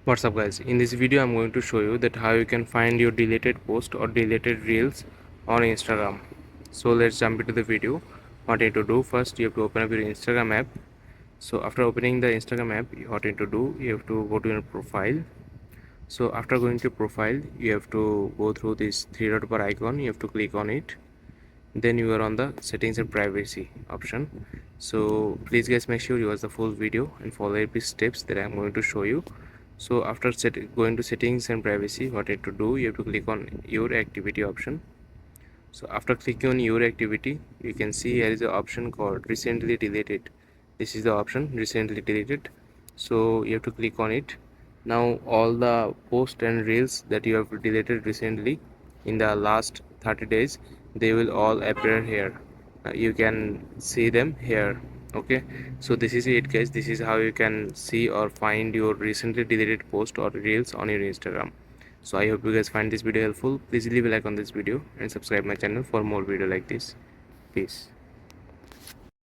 What's up guys, in this video I'm going to show you that how you can find your deleted post or deleted reels on Instagram. So let's jump into the video. What you need to do, first you have to open up your Instagram app. So after opening the Instagram app, what you need to do, you have to go to your profile. So after going to profile, you have to go through this three dot bar icon, you have to click on it. Then you are on the settings and privacy option. So please guys, make sure you watch the full video and follow every steps that I'm going to show you. So after going to settings and privacy, what you have to do, you have to click on your activity option. So after clicking on your activity, you can see here is an option called recently deleted. This is the option recently deleted. So you have to click on it. Now all the posts and reels that you have deleted recently in the last 30 days, they will all appear here. You can see them here. Okay, so this is it guys, this is how you can see or find your recently deleted post or reels on your Instagram. So I hope you guys find this video helpful. Please leave a like on this video and subscribe my channel for more video like this. Peace.